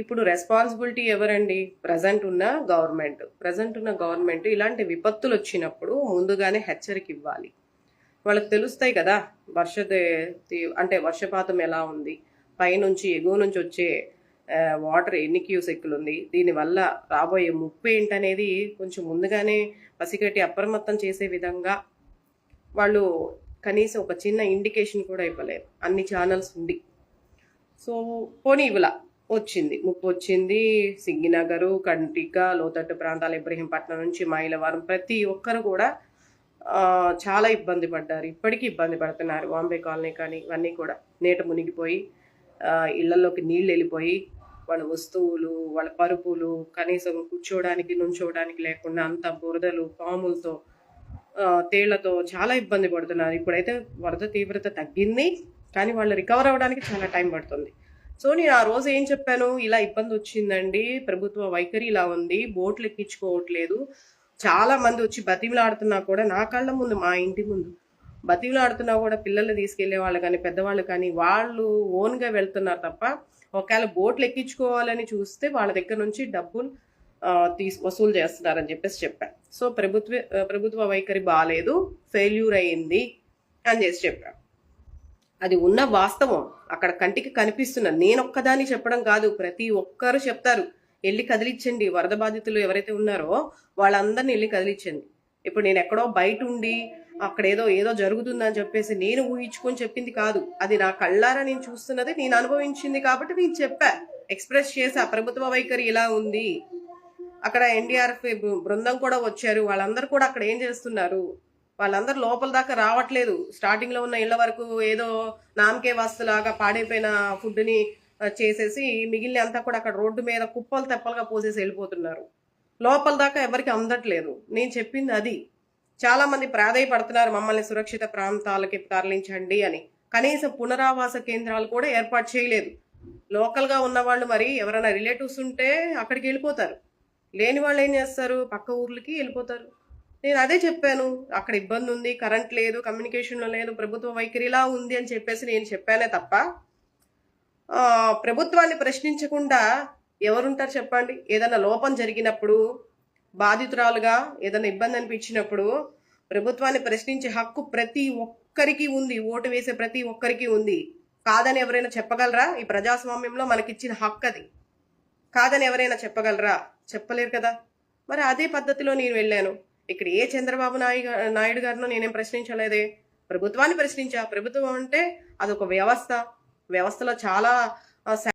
ఇప్పుడు రెస్పాన్సిబిలిటీ ఎవరండి? ప్రజెంట్ ఉన్న గవర్నమెంట్ ఇలాంటి విపత్తులు వచ్చినప్పుడు ముందుగానే హెచ్చరిక ఇవ్వాలి. వాళ్ళకి తెలుస్తాయి కదా, అంటే వర్షపాతం ఎలా ఉంది, పైనుంచి ఎగువ నుంచి వచ్చే వాటర్ ఎన్ని క్యూసెక్కులు ఉంది, దీనివల్ల రాబోయే ముప్పు ఏంటనేది కొంచెం ముందుగానే పసిగట్టి అప్రమత్తం చేసే విధంగా వాళ్ళు కనీసం ఒక చిన్న ఇండికేషన్ కూడా ఇవ్వలేరు అన్ని ఛానల్స్ ఉండి. సో పోనీ ఇవ్వలా, ముప్పు వచ్చింది. సింగినగరు, కంటిక, లోతట్టు ప్రాంతాలు, ఇబ్రహీంపట్నం నుంచి మైలవరం ప్రతి ఒక్కరు కూడా చాలా ఇబ్బంది పడ్డారు. ఇప్పటికీ ఇబ్బంది పడుతున్నారు. బాంబే కాలనీ కానీ ఇవన్నీ కూడా నీట మునిగిపోయి ఇళ్లలోకి నీళ్ళు వెళ్ళిపోయి వాళ్ళ వస్తువులు, వాళ్ళ పరుపులు కనీసం కూర్చోవడానికి నుంచోవడానికి లేకుండా అంత బురదలు, పాములతో, తేళ్లతో చాలా ఇబ్బంది పడుతున్నారు. ఇప్పుడైతే వరద తీవ్రత తగ్గింది, కానీ వాళ్ళు రికవర్ అవ్వడానికి చాలా టైం పడుతుంది. సో నేను ఆ రోజు ఏం చెప్పాను, ఇలా ఇబ్బంది వచ్చిందండి, ప్రభుత్వ వైఖరి ఇలా ఉంది, బోట్లు ఎక్కించుకోవట్లేదు, చాలా మంది వచ్చి బతిమలాడుతున్నా కూడా నా కళ్ళ ముందు, మా ఇంటి ముందు బతిమలాడుతున్నా కూడా పిల్లల్ని తీసుకెళ్లే వాళ్ళు కానీ పెద్దవాళ్ళు కానీ వాళ్ళు ఓన్గా వెళ్తున్నారు తప్ప ఒకవేళ బోట్లు ఎక్కించుకోవాలని చూస్తే వాళ్ళ దగ్గర నుంచి డబ్బులు వసూలు చేస్తున్నారని చెప్పాను. సో ప్రభుత్వ వైఖరి బాగాలేదు, ఫెయిల్యూర్ అయింది అని చెప్పాను. అది ఉన్న వాస్తవం, అక్కడ కంటికి కనిపిస్తున్నది. నేను ఒక్కదాన్ని చెప్పడం కాదు, ప్రతి ఒక్కరు చెప్తారు. వెళ్ళి కదిలించండి, వరద బాధితులు ఎవరైతే ఉన్నారో వాళ్ళందరినీ వెళ్ళి కదిలించండి. ఇప్పుడు నేను ఎక్కడో బయట ఉండి అక్కడ ఏదో జరుగుతుందని చెప్పేసి నేను ఊహించుకొని చెప్పింది కాదు, అది నా కళ్ళారా నేను చూస్తున్నది, నేను అనుభవించింది కాబట్టి నేను ఎక్స్ప్రెస్ చేసా ప్రభుత్వ వైఖరి ఇలా ఉంది. అక్కడ ఎన్డీఆర్ఎఫ్ బృందం కూడా వచ్చారు, వాళ్ళందరూ కూడా అక్కడ ఏం చేస్తున్నారు, వాళ్ళందరూ లోపల దాకా రావట్లేదు. స్టార్టింగ్ లో ఉన్న ఇళ్ల వరకు ఏదో నామకే వస్తులాగా పాడైపోయిన ఫుడ్ని చేసేసి మిగిలిన అంతా కూడా అక్కడ రోడ్డు మీద కుప్పలు తెప్పలుగా పోసేసి వెళ్ళిపోతున్నారు. లోపల దాకా ఎవరికి అందట్లేదు. నేను చెప్పింది అది. చాలా మంది ప్రాధాయపడుతున్నారు మమ్మల్ని సురక్షిత ప్రాంతాలకి తరలించండి అని. కనీసం పునరావాస కేంద్రాలు కూడా ఏర్పాటు చేయలేదు. లోకల్ గా ఉన్న వాళ్ళు మరి ఎవరైనా రిలేటివ్స్ ఉంటే అక్కడికి వెళ్ళిపోతారు, లేని వాళ్ళు ఏం చేస్తారు, పక్క ఊర్లకి వెళ్ళిపోతారు. నేను అదే చెప్పాను, అక్కడ ఇబ్బంది ఉంది, కరెంట్ లేదు, కమ్యూనికేషన్లో లేదు, ప్రభుత్వ వైఖరిలా ఉంది అని చెప్పేసి నేను చెప్పానే తప్ప ప్రభుత్వాన్ని ప్రశ్నించకుండా ఎవరుంటారు చెప్పండి? ఏదైనా లోపం జరిగినప్పుడు, బాధితురాలుగా ఏదైనా ఇబ్బంది అనిపించినప్పుడు ప్రభుత్వాన్ని ప్రశ్నించే హక్కు ప్రతి ఒక్కరికి ఉంది, ఓటు వేసే ప్రతి ఒక్కరికి ఉంది. కాదని ఎవరైనా చెప్పగలరా? ఈ ప్రజాస్వామ్యంలో మనకిచ్చిన హక్కు అది. కాదని ఎవరైనా చెప్పగలరా? చెప్పలేరు కదా. మరి అదే పద్ధతిలో నేను వెళ్ళాను. ఇక్కడ ఏ చంద్రబాబు నాయుడు గారినో నేనేం ప్రశ్నించలేదే, ప్రభుత్వాన్ని ప్రశ్నించా. ప్రభుత్వం అంటే అదొక వ్యవస్థలో చాలా